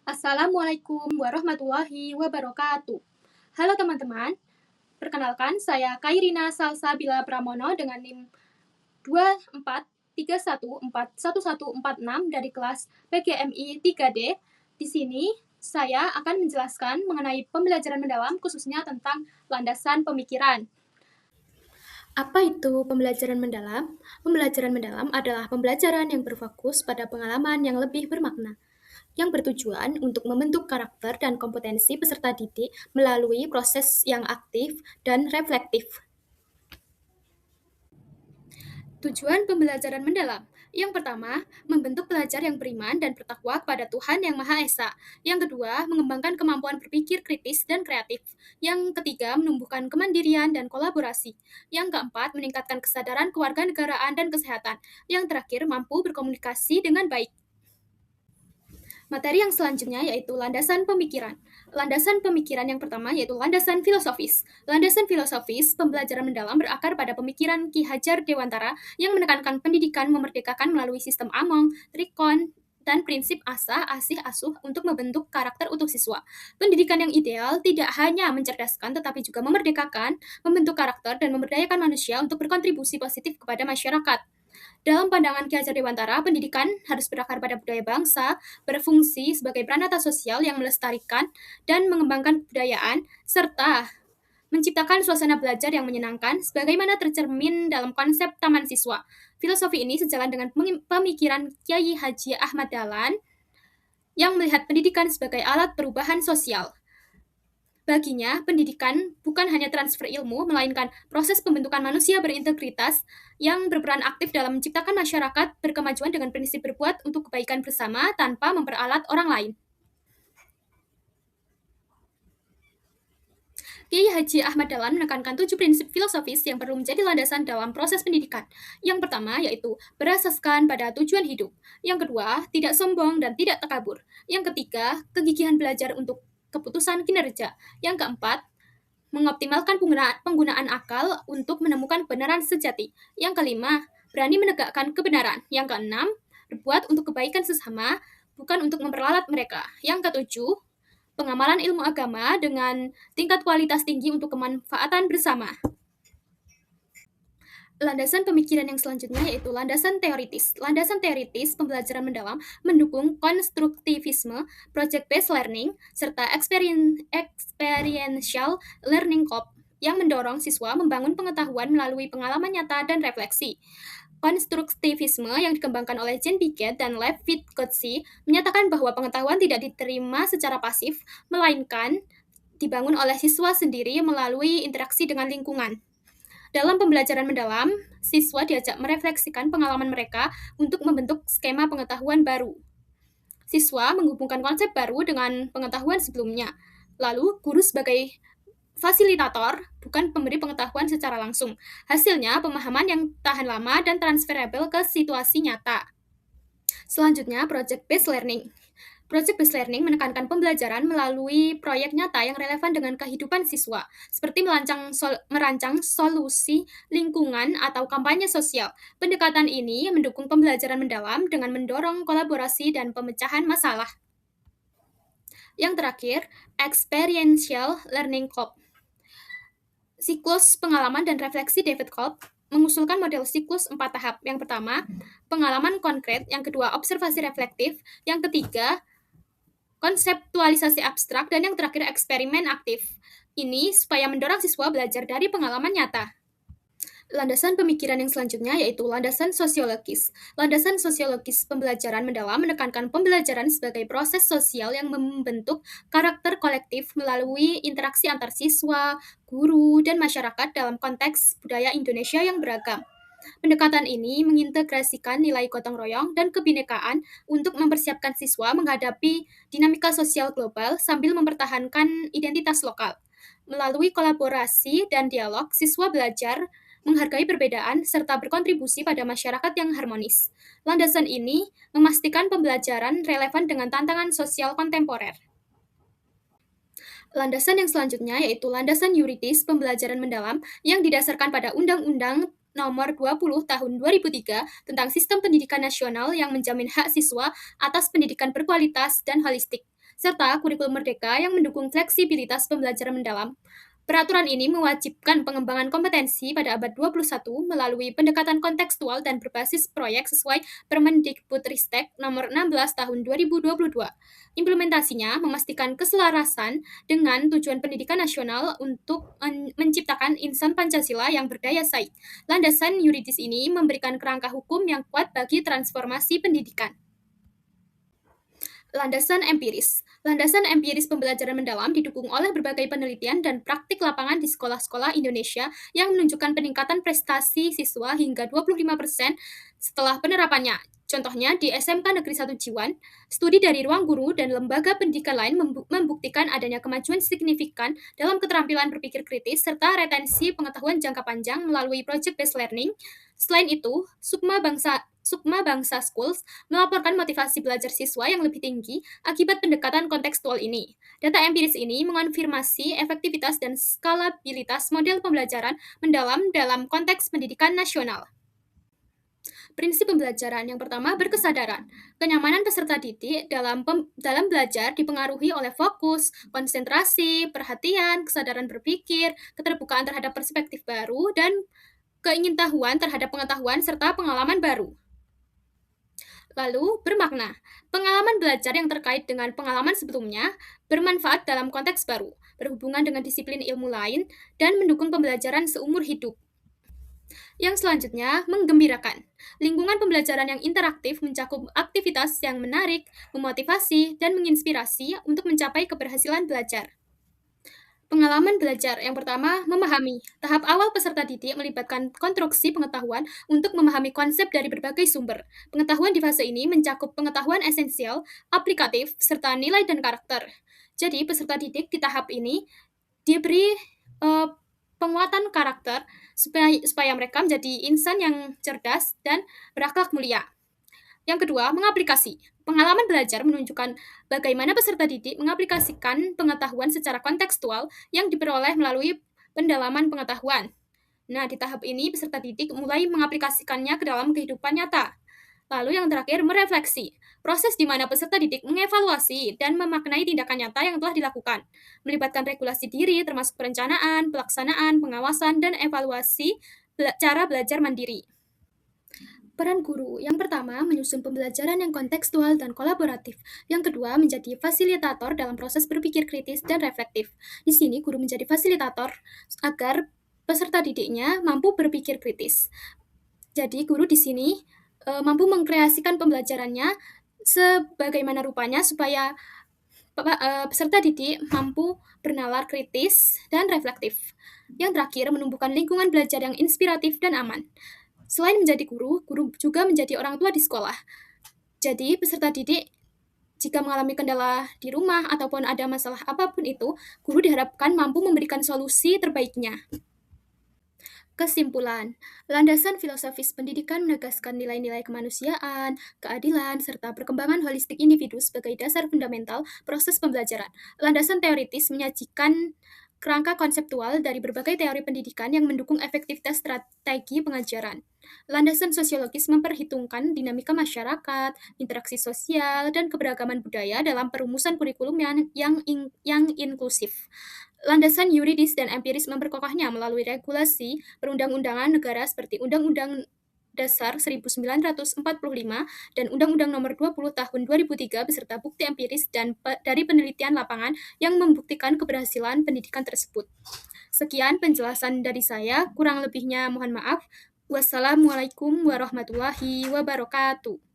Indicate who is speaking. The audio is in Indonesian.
Speaker 1: Assalamualaikum warahmatullahi wabarakatuh. Halo teman-teman, perkenalkan saya Kairina Salsabila Pramono dengan NIM 24314146 dari kelas PGMI 3D. Di sini saya akan menjelaskan mengenai pembelajaran mendalam khususnya tentang landasan pemikiran. Apa itu pembelajaran mendalam? Pembelajaran mendalam adalah pembelajaran yang berfokus pada pengalaman yang lebih bermakna, yang bertujuan untuk membentuk karakter dan kompetensi peserta didik melalui proses yang aktif dan reflektif. Tujuan pembelajaran mendalam. Yang pertama, membentuk pelajar yang beriman dan bertakwa kepada Tuhan Yang Maha Esa. Yang kedua, mengembangkan kemampuan berpikir kritis dan kreatif. Yang ketiga, menumbuhkan kemandirian dan kolaborasi. Yang keempat, meningkatkan kesadaran kewarganegaraan dan kesehatan. Yang terakhir, mampu berkomunikasi dengan baik. Materi yang selanjutnya yaitu landasan pemikiran. Landasan pemikiran yang pertama yaitu landasan filosofis. Landasan filosofis pembelajaran mendalam berakar pada pemikiran Ki Hajar Dewantara yang menekankan pendidikan memerdekakan melalui sistem Among, Trikon, dan prinsip asah, asih, asuh untuk membentuk karakter utuh siswa. Pendidikan yang ideal tidak hanya mencerdaskan tetapi juga memerdekakan, membentuk karakter, dan memberdayakan manusia untuk berkontribusi positif kepada masyarakat. Dalam pandangan Ki Hajar Dewantara, pendidikan harus berakar pada budaya bangsa, berfungsi sebagai peranata sosial yang melestarikan dan mengembangkan kebudayaan, serta menciptakan suasana belajar yang menyenangkan, sebagaimana tercermin dalam konsep Taman Siswa. Filosofi ini sejalan dengan pemikiran Kyai Haji Ahmad Dahlan yang melihat pendidikan sebagai alat perubahan sosial. Baginya, pendidikan bukan hanya transfer ilmu, melainkan proses pembentukan manusia berintegritas yang berperan aktif dalam menciptakan masyarakat berkemajuan dengan prinsip berbuat untuk kebaikan bersama tanpa memperalat orang lain. Kiai Haji Ahmad Dahlan menekankan 7 prinsip filosofis yang perlu menjadi landasan dalam proses pendidikan. Yang pertama yaitu berasaskan pada tujuan hidup. Yang kedua, tidak sombong dan tidak takabur. Yang ketiga, kegigihan belajar untuk keputusan kinerja. Yang keempat, mengoptimalkan penggunaan akal untuk menemukan kebenaran sejati. Yang kelima, berani menegakkan kebenaran. Yang keenam, berbuat untuk kebaikan sesama, bukan untuk memperalat mereka. Yang ketujuh, pengamalan ilmu agama dengan tingkat kualitas tinggi untuk kemanfaatan bersama. Landasan pemikiran yang selanjutnya yaitu landasan teoritis. Landasan teoritis pembelajaran mendalam mendukung konstruktivisme, project-based learning, serta experiential learning yang mendorong siswa membangun pengetahuan melalui pengalaman nyata dan refleksi. Konstruktivisme yang dikembangkan oleh Jean Piaget dan Lev Vygotsky menyatakan bahwa pengetahuan tidak diterima secara pasif, melainkan dibangun oleh siswa sendiri melalui interaksi dengan lingkungan. Dalam pembelajaran mendalam, siswa diajak merefleksikan pengalaman mereka untuk membentuk skema pengetahuan baru. Siswa menghubungkan konsep baru dengan pengetahuan sebelumnya. Lalu, guru sebagai fasilitator, bukan pemberi pengetahuan secara langsung. Hasilnya, pemahaman yang tahan lama dan transferable ke situasi nyata. Selanjutnya, project-based learning. Project-based learning menekankan pembelajaran melalui proyek nyata yang relevan dengan kehidupan siswa, seperti merancang solusi lingkungan atau kampanye sosial. Pendekatan ini mendukung pembelajaran mendalam dengan mendorong kolaborasi dan pemecahan masalah. Yang terakhir, experiential learning club. Siklus pengalaman dan refleksi David Kolb mengusulkan model siklus 4 tahap. Yang pertama, pengalaman konkret. Yang kedua, observasi reflektif. Yang ketiga, konseptualisasi abstrak, dan yang terakhir eksperimen aktif. Ini supaya mendorong siswa belajar dari pengalaman nyata. Landasan pemikiran yang selanjutnya yaitu landasan sosiologis. Landasan sosiologis pembelajaran mendalam menekankan pembelajaran sebagai proses sosial yang membentuk karakter kolektif melalui interaksi antar siswa, guru, dan masyarakat dalam konteks budaya Indonesia yang beragam. Pendekatan ini mengintegrasikan nilai gotong royong dan kebinekaan untuk mempersiapkan siswa menghadapi dinamika sosial global sambil mempertahankan identitas lokal. Melalui kolaborasi dan dialog, siswa belajar menghargai perbedaan serta berkontribusi pada masyarakat yang harmonis. Landasan ini memastikan pembelajaran relevan dengan tantangan sosial kontemporer. Landasan yang selanjutnya yaitu landasan yuridis pembelajaran mendalam yang didasarkan pada Undang-Undang Nomor 20 Tahun 2003 tentang Sistem Pendidikan Nasional yang menjamin hak siswa atas pendidikan berkualitas dan holistik. serta kurikulum merdeka yang mendukung fleksibilitas pembelajaran mendalam. Peraturan ini mewajibkan pengembangan kompetensi pada abad 21 melalui pendekatan kontekstual dan berbasis proyek sesuai Permendikbudristek nomor 16 tahun 2022. Implementasinya memastikan keselarasan dengan tujuan pendidikan nasional untuk menciptakan insan Pancasila yang berdaya saing. Landasan yuridis ini memberikan kerangka hukum yang kuat bagi transformasi pendidikan. Landasan empiris. Landasan empiris pembelajaran mendalam didukung oleh berbagai penelitian dan praktik lapangan di sekolah-sekolah Indonesia yang menunjukkan peningkatan prestasi siswa hingga 25% setelah penerapannya. Contohnya di SMK Negeri 1 Jiwan, studi dari ruang guru dan lembaga pendidikan lain membuktikan adanya kemajuan signifikan dalam keterampilan berpikir kritis serta retensi pengetahuan jangka panjang melalui project-based learning. Selain itu, Sukma Bangsa Schools melaporkan motivasi belajar siswa yang lebih tinggi akibat pendekatan kontekstual ini. Data empiris ini mengonfirmasi efektivitas dan skalabilitas model pembelajaran mendalam dalam konteks pendidikan nasional. Prinsip pembelajaran yang pertama berkesadaran. Kenyamanan peserta didik dalam belajar dipengaruhi oleh fokus, konsentrasi, perhatian, kesadaran berpikir, keterbukaan terhadap perspektif baru, dan keingintahuan terhadap pengetahuan serta pengalaman baru. Lalu, bermakna. Pengalaman belajar yang terkait dengan pengalaman sebelumnya bermanfaat dalam konteks baru, berhubungan dengan disiplin ilmu lain, dan mendukung pembelajaran seumur hidup. Yang selanjutnya, menggembirakan. Lingkungan pembelajaran yang interaktif mencakup aktivitas yang menarik, memotivasi, dan menginspirasi untuk mencapai keberhasilan belajar. Pengalaman belajar yang pertama, memahami. Tahap awal peserta didik melibatkan konstruksi pengetahuan untuk memahami konsep dari berbagai sumber. Pengetahuan di fase ini mencakup pengetahuan esensial, aplikatif, serta nilai dan karakter. Jadi, peserta didik di tahap ini diberi penguatan karakter supaya mereka menjadi insan yang cerdas dan berakhlak mulia. Yang kedua, mengaplikasi. Pengalaman belajar menunjukkan bagaimana peserta didik mengaplikasikan pengetahuan secara kontekstual yang diperoleh melalui pendalaman pengetahuan. Nah, di tahap ini peserta didik mulai mengaplikasikannya ke dalam kehidupan nyata. Lalu yang terakhir, merefleksi. Proses di mana peserta didik mengevaluasi dan memaknai tindakan nyata yang telah dilakukan. Melibatkan regulasi diri termasuk perencanaan, pelaksanaan, pengawasan, dan evaluasi cara belajar mandiri. Peran guru. Yang pertama, menyusun pembelajaran yang kontekstual dan kolaboratif. Yang kedua, menjadi fasilitator dalam proses berpikir kritis dan reflektif. Di sini, guru menjadi fasilitator agar peserta didiknya mampu berpikir kritis. Jadi, guru di sini mampu mengkreasikan pembelajarannya sebagaimana rupanya supaya peserta didik mampu bernalar kritis dan reflektif. Yang terakhir, menumbuhkan lingkungan belajar yang inspiratif dan aman. Selain menjadi guru juga menjadi orang tua di sekolah. Jadi, peserta didik jika mengalami kendala di rumah ataupun ada masalah apapun itu, guru diharapkan mampu memberikan solusi terbaiknya. Kesimpulan, landasan filosofis pendidikan menegaskan nilai-nilai kemanusiaan, keadilan, serta perkembangan holistik individu sebagai dasar fundamental proses pembelajaran. Landasan teoritis menyajikan kerangka konseptual dari berbagai teori pendidikan yang mendukung efektivitas strategi pengajaran. Landasan sosiologis memperhitungkan dinamika masyarakat, interaksi sosial, dan keberagaman budaya dalam perumusan kurikulum yang inklusif. Landasan yuridis dan empiris memperkokohnya melalui regulasi perundang-undangan negara seperti Undang-Undang Dasar 1945 dan Undang-Undang Nomor 20 Tahun 2003 beserta bukti empiris dan dari penelitian lapangan yang membuktikan keberhasilan pendidikan tersebut. Sekian penjelasan dari saya, kurang lebihnya mohon maaf. Wassalamualaikum warahmatullahi wabarakatuh.